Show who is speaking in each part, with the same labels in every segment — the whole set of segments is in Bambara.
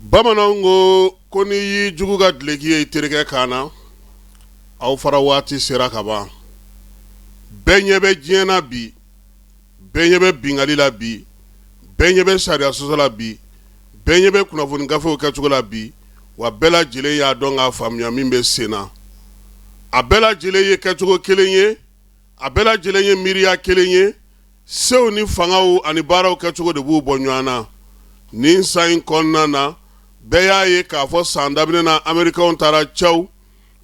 Speaker 1: Bamanango ko ni y'i jugu ka dileki ye i terikɛ kan na aw fara waati sera ka ban bɛɛ ɲɛ bɛ diɲɛ na bi bɛɛ ɲɛ bɛ bingali la bi bɛɛ ɲɛ bɛ sariya sɔsɔ la bi bɛɛ ɲɛ bɛ kunnafoni gafew kɛcogo la bi wa bɛɛ lajɛlen y'a dɔn k'a faamuya min bɛ sen na a bɛɛ lajɛlen ye kɛcogo kelen ye a bɛɛ lajɛlen ye miiriya kelen ye sew ni fangaw ani baaraw kɛcogo de b'u bɔ ɲɔgɔn na nin san in kɔnɔna na bɛɛ y'a ye k'a fɔ san daminɛ na Amerikɛnw taara cɛw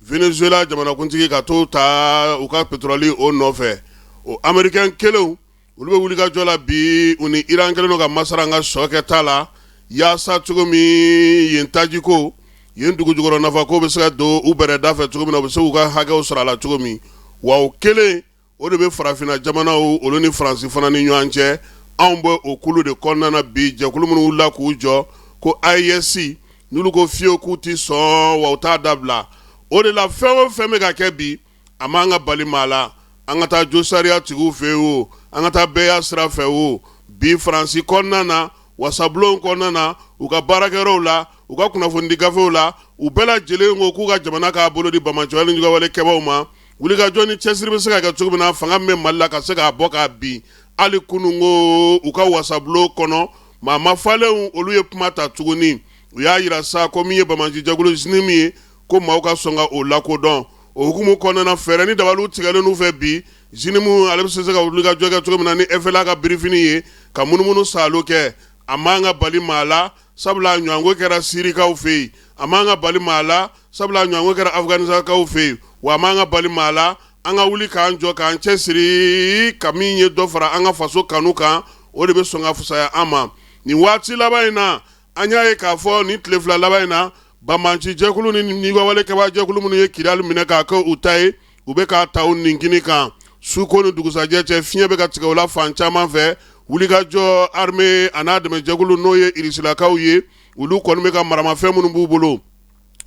Speaker 1: Venezuela jamanakuntigi ka t'o ta u ka pétrole o nɔfɛ o Amerikɛn kelenw olu bɛ wuli ka jɔ la bi u ni Iran kelen ka masara ka sɔ kɛta la yaasa cogo min yen tajiko yen dugu jukɔrɔ nafa ko bɛ se ka don u bɛrɛda fɛ cogo min na u bɛ se k'u ka hakɛw sɔrɔ a la cogo min wa o kelen o de bɛ farafinna jamanaw olu ni Faransi fana ni ɲɔgɔn cɛ anw bɛ o kulu de kɔnɔna na bi jɛkulu minnu wulila k'u jɔ ko AES n'olu ko fiyewu k'u ti sɔn wa u t'a dabila o de la fɛn o fɛn bɛ ka kɛ bi a m'an ka bali maa la an ka taa jo sariya tigiw fɛ yen o an ka taa bɛɛ y'a sira fɛ o bi Faransi kɔnɔna na wasabulon kɔnɔna na u ka baarakɛyɔrɔw la u ka kunnafonidi gafew la u bɛɛ lajɛlen ko k'u ka jamana k'a bolo di bamacɔya ni jugawale kɛbaaw ma wulikajɔ ni cɛsiri bɛ se ka kɛ cogo min na fanga min bɛ Mali la ka se k'a bɔ k'a bin hali kunun ko u ka wasabulon kɔnɔ maa ma falenw olu ye kuma ta tuguni u y'a yira sa ko min ye bamaci jɛkulu zini min ye ko maaw ka sɔn ka o lakodɔn o hukumu kɔnɔna fɛɛrɛ ni dabaliw tigɛlen n'u fɛ bi zini min ale bɛ se ka wulikajɔ kɛ cogo min na ni FLA ka birifini ye ka munumunu salo kɛ a m'an ka bali maa la sabula ɲɔgɔnko kɛra sirikaw fɛ yen a m'an ka bali maa la sabula ɲɔgɔnko kɛra Afganisakaw fɛ yen wa a m'an ka bali maa la an ka wuli k'an jɔ k'an cɛsiri ka min ye dɔ fara an ka faso kanu kan o de bɛ sɔn ka fisaya an ma nin waati laban in na an y'a ye k'a fɔ nin tile fila laban in na bamaci jɛkulu ni nigawale kɛbaa jɛkulu minnu ye Kidali minɛ k'a kɛ u ta ye u bɛ k'a ta u ninkini kan suko ni dugusajɛ cɛ fiɲɛ bɛ ka tigɛ u la fan caman fɛ wulikajɔ armée a n'a dɛmɛ jɛkulu n'o ye Irisilakaw ye olu kɔni bɛ ka maramafɛn minnu b'u bolo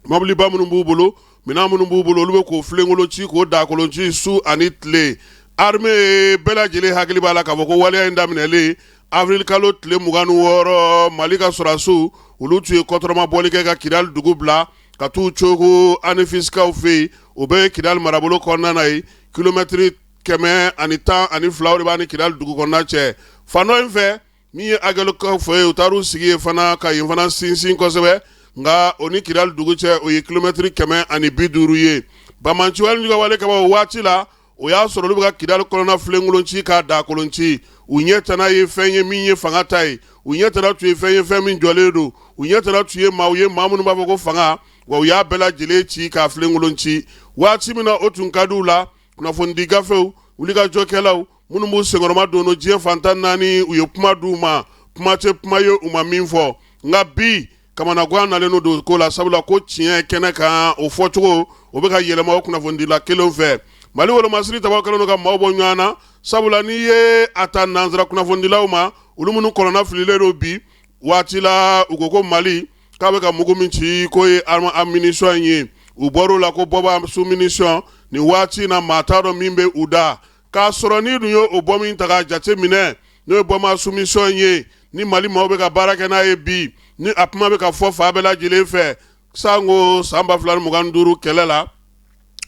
Speaker 1: mobiliba minnu b'u bolo minɛn minnu b'u bolo olu bɛ k'o filenkolo ci k'o dakolon ci su ani tile armée bɛɛ lajɛlen hakili b'a la k'a fɔ ko waleya in daminɛlen avril kalo tile 26 Mali ka sɔrɔdasiw olu tun ye kɔtɔrɔma bɔli kɛ ka Kidali dugu bila ka t'u cogo ani fisikaw fɛ yen o bɛ Kidali marabolo kɔnɔna na ye kilomɛtiri 112 o de b'a ni Kidali dugu kɔnɔna cɛ fan dɔ in fɛ min ye Agɛlukaw fɛ yen u taar'u sigi yen fana ka yen fana sinsin kosɛbɛ nka o ni Kidali dugu cɛ o ye kilomɛtiri 150 ye bamaci wale jugawale kaba o waati la o y'a sɔrɔ olu bɛ ka Kidali kɔnɔna filenkolon ci k'a dakolon ci u ɲɛ tana ye fɛn ye min ye fanga ta ye u ɲɛ tana tun ye fɛn ye fɛn min jɔlen don u ɲɛ tana tun ye maa minnu b'a fɔ ko fanga wa u y'a bɛɛ lajɛlen ci k'a filenkolon ci waati min na o tun ka d'u la kunnafonidi gafew wulikajɔkɛlaw minnu b'u senkɔrɔma don diɲɛ fantan naani u ye kuma d'u ma kuma tɛ kuma ye u ma min fɔ nka bi kamanagan nalen don ko la sabula ko tiɲɛ kɛnɛ kan o fɔcogo o bɛ ka yɛlɛma o kunnafonidila kelen fɛ Mali wolomasiri tabaw kɛlen don ka maaw bɔ ɲɔgɔn na sabula n'i ye a ta nanzara kunnafonidilaw ma olu minnu kɔlɔnna fililen don bi waati la u ko Mali k'a bɛ ka mugu min ci k'o ye ammunition ye u bɔr'o la ko bɔba su munition nin waati in na maa t'a dɔn min bɛ u da k'a sɔrɔ ni dun ye o bɔ min ta k'a jate minɛ n'o ye bɔma su munition ye ni Mali maaw bɛ ka baara kɛ n'a ye bi ni a kuma bɛ ka fɔ fa bɛɛ lajɛlen fɛ sango san 2025 kɛlɛ la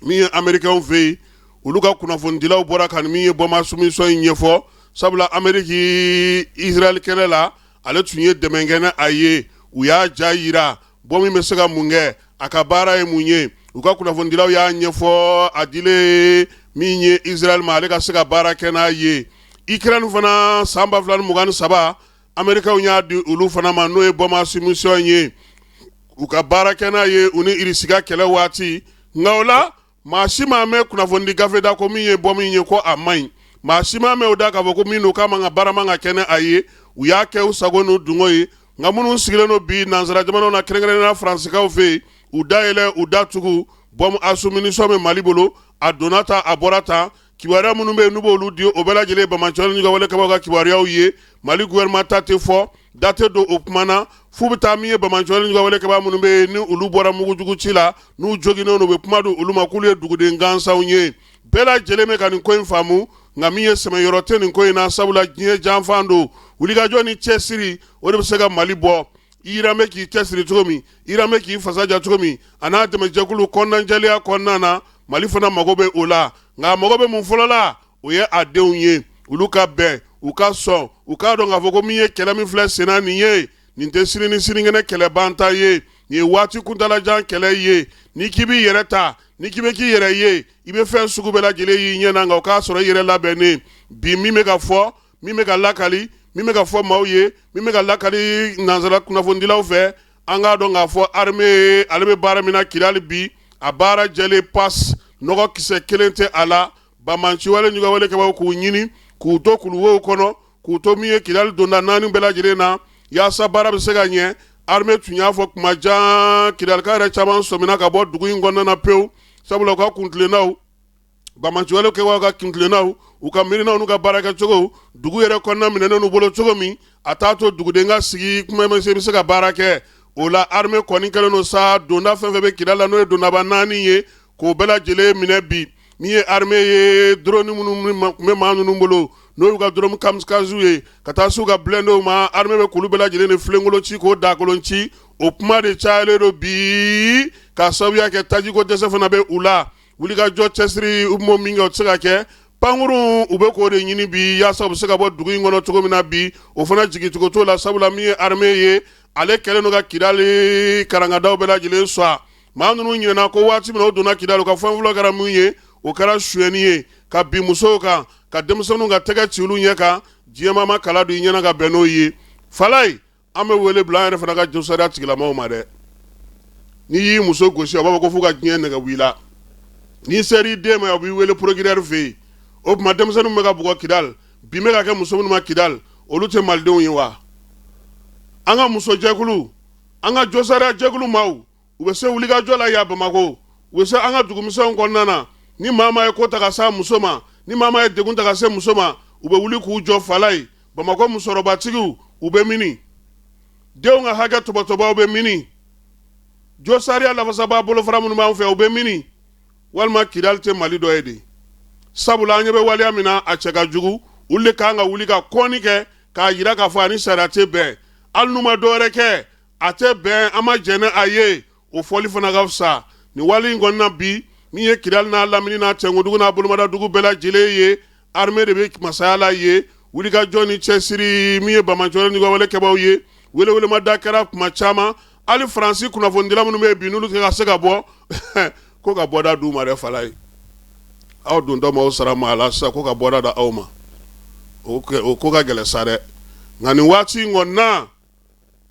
Speaker 1: min ye Amerikɛnw fɛ yen olu ka kunnafonidilaw bɔra ka min ye bɔma su munition in ɲɛfɔ sabula Ameriki Israel kɛlɛ la ale tun ye dɛmɛkɛnɛ a ye u y'a ja yira bɔ min bɛ se ka mun kɛ a ka baara ye mun ye u ka kunnafonidilaw y'a ɲɛfɔ a dilen min ye Israel ma ale ka se ka baara kɛ n'a ye Ukraine fana san 2023 Amerikɛnw y'a di olu fana ma n'o ye bɔma su munition ye u ka baara kɛ n'a ye u ni Irisika kɛlɛ waati nka o la maa si ma mɛn kunnafonidi gafe da ko min ye bɔ min ye ko a man ɲi maa si ma mɛn o da k'a fɔ ko min don k'a man ka baara man ka kɛ ni a ye u y'a kɛ u sago n'u dungo ye nka minnu sigilen don bi nanzara jamanaw na kɛrɛnkɛrɛnnenya Faransikaw fɛ yen u dayɛlɛ u datugu bɔm asu munition bɛ Mali bolo a donna ta a bɔra ta kibaruya minnu bɛ yen n'u b'olu di o bɛɛ lajɛlen bamacɔli ni ɲugawale kabaw ka kibaruyaw ye Mali gouvernement ta tɛ fɔ da tɛ don o kuma na f'u bɛ taa min ye bamacɔli ni ɲugawale kaba minnu bɛ yen ni olu bɔra mugujugu ci la n'u joginnen u bɛ kuma don olu ma k'olu ye duguden gansanw ye bɛɛ lajɛlen bɛ ka nin ko in faamu nka min ye sɛmɛyɔrɔ tɛ nin ko in na sabula diɲɛ janfan don wulikajɔ ni cɛsiri o de bɛ se ka Mali bɔ iramɛ k'i cɛsiri cogo min iramɛ k'i fasaja cogo min a n'a dɛmɛjɛkulu kɔnɔnajɛlenya kɔnɔna na Mali fana mago bɛ o la nka mago bɛ mun fɔlɔ la o ye a denw ye olu ka bɛn u ka sɔn u k'a dɔn k'a fɔ ko min ye kɛlɛ min filɛ senna nin ye nin tɛ sini ni sinikɛnɛ kɛlɛ banta ye nin ye waati kuntalajan kɛlɛ ye ni k'i b'i yɛrɛ ta ni k'i bɛ k'i yɛrɛ ye i bɛ fɛn sugu bɛɛ lajɛlen y'i ɲɛna nka o k'a sɔrɔ i yɛrɛ labɛnnen bi min bɛ ka fɔ min bɛ ka lakali min bɛ ka fɔ maaw ye min bɛ ka lakali nanzara kunnafonidilaw fɛ an k'a dɔn k'a fɔ armée ale bɛ baara min na Kidali bi a baara jɛlen passe nɔgɔ kisɛ kelen tɛ a la bamanciwale ɲugawale kɛbaaw k'u ɲini k'u to kuluwow kɔnɔ k'u to min ye Kidali donda 4 bɛɛ lajɛlen na yaasa baara bɛ se ka ɲɛ armée tun y'a fɔ kuma jan Kidalika yɛrɛ caman sɔmina ka bɔ dugu in kɔnɔna na pewu sabula u ka kuntilennaw bamanciwale kɛbaaw ka kuntilennaw u ka miirinaw n'u ka baarakɛcogo dugu yɛrɛ kɔnɔna minɛnen n'u bolo cogo min a t'a to duguden ka sigi kuma ma se bɛ se ka baara kɛ o la armée kɔni kɛlen don sa donda fɛn fɛn bɛ Kidali la n'o ye dondaba 4 ye k'o bɛɛ lajɛlen minɛ bi min ye armée ye drone minnu bɛ maa ninnu bolo n'o y'u ka drone kamikaziw ye ka taa s'u ka blendew ma armée bɛ k'olu bɛɛ lajɛlen de filenkolo ci k'o dakolon ci o kuma de cayalen don bi ka sababuya kɛ tajiko dɛsɛ fana bɛ u la wulikajɔ cɛsiri u m'o min kɛ o tɛ se ka kɛ pankuru u bɛ k'o de ɲini bi yaasa u bɛ se ka bɔ dugu in kɔnɔ cogo min na bi o fana jigicogo t'o la sabula min ye armée ye ale kɛlen don ka Kidali karangadaw bɛɛ lajɛlen sɔn maa ninnu ɲinɛna ko waati min na o donna Kidali ka fɛn fɔlɔ kɛra mun ye o kɛra suyɛni ye ka bin musow kan ka denmisɛnninw ka tɛgɛ ci olu ɲɛ kan diɲɛmaa ma kala don i ɲɛna ka bɛn n'o ye Falaye an bɛ wele bila an yɛrɛ fana ka jɔsariya tigilamaw ma dɛ n'i y'i muso gosi a b'a fɔ ko fo ka diɲɛ nɛgɛ wuli la n'i ser'i den ma a b'i wele procureur fɛ yen o tuma denmisɛnninw bɛ ka bugɔ Kidali bin bɛ ka kɛ muso minnu ma Kidali olu tɛ malidenw ye wa an ka musojɛkulu an ka jɔsariya jɛkulu maaw u bɛ se wulikajɔ la yan Bamako u bɛ se an ka dugumisɛnw kɔnɔna na ni maa ma ye ko ta ka s'a muso ma ni maa ma ye degun ta ka se muso ma u bɛ wuli k'u jɔ Falaye Bamako musokɔrɔbatigiw u bɛ mini denw ka hakɛ tɔbɔtɔbaw bɛ mini jɔsariya lafasabaa bolofara minnu b'an fɛ u bɛ mini walima Kidali tɛ Mali dɔ ye de sabula an ɲɛ bɛ waleya min na a cɛ ka jugu olu de kan ka wuli ka kɔni kɛ k'a jira k'a fɔ ani sariya tɛ bɛn hali n'u ma dɔwɛrɛ kɛ a tɛ bɛn an ma jɛn ni a ye o fɔli fana ka fisa nin wale in kɔnɔna bi min ye Kidali n'a lamini n'a Cɛngodugu n'a Bolomada dugu bɛɛ lajɛlen ye armée de bɛ masaya la ye wulikajɔ ni cɛsiri min ye bamanciwale ɲugawale kɛbaaw ye welewelemada kɛra kuma caman hali Faransi kunnafonidila minnu bɛ yen bi n'olu ka se ka bɔ ko ka bɔda d'u ma dɛ Falaye aw dontɔ m'aw sara ma a la sisan ko ka bɔda da aw ma o ko ka gɛlɛn sa dɛ nka nin waati in kɔni na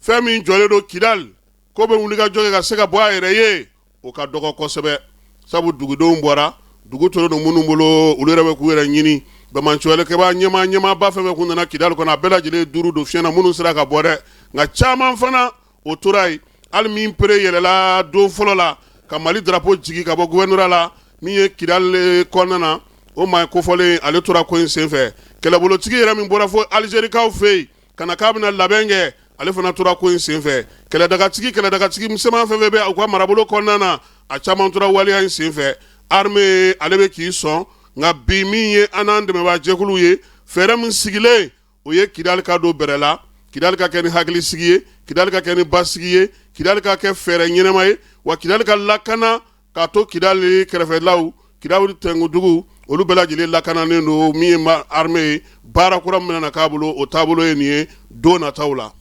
Speaker 1: fɛn min jɔlen don Kidali ko bɛ wulikajɔ kɛ ka se ka bɔ a yɛrɛ ye o ka dɔgɔ kosɛbɛ sabu dugudenw bɔra dugu tolen don minnu bolo olu yɛrɛ bɛ k'u yɛrɛ ɲini bamanciwalekɛba ɲɛmaaba fɛn fɛn kun nana Kidali kɔnɔ a bɛɛ lajɛlen duuru don fiɲɛna minnu sera ka bɔ dɛ nka caman fana o tora yen hali min pere yɛlɛla don fɔlɔ la ka Mali drapeau jigi ka bɔ gouvernorat la min ye Kidali kɔnɔna na o maa ye kofɔlen ale tora ko in senfɛ kɛlɛbolotigi yɛrɛ min bɔra fo Alizerikaw fɛ yen ka na k'a bɛna labɛn kɛ ale fana tora ko in senfɛ kɛlɛdagatigi misɛnman fɛn fɛn bɛ u ka marabolo kɔnɔna na a caman tora waleya in senfɛ armée ale bɛ k'i sɔn nka bi min ye an n'an dɛmɛbaa jɛkulu ye fɛɛrɛ min sigilen o ye Kidali ka don bɛrɛ la Kidali ka kɛ ni hakilisigi ye Kidali ka kɛ ni basigi ye Kidali ka kɛ fɛɛrɛ ɲɛnama ye wa Kidali ka lakana k'a to Kidali kɛrɛfɛlaw Kidali Cɛngodugu olu bɛɛ lajɛlen lakananen don min ye armée ye baara kura min na k'a bolo o taabolo ye nin ye don nataw la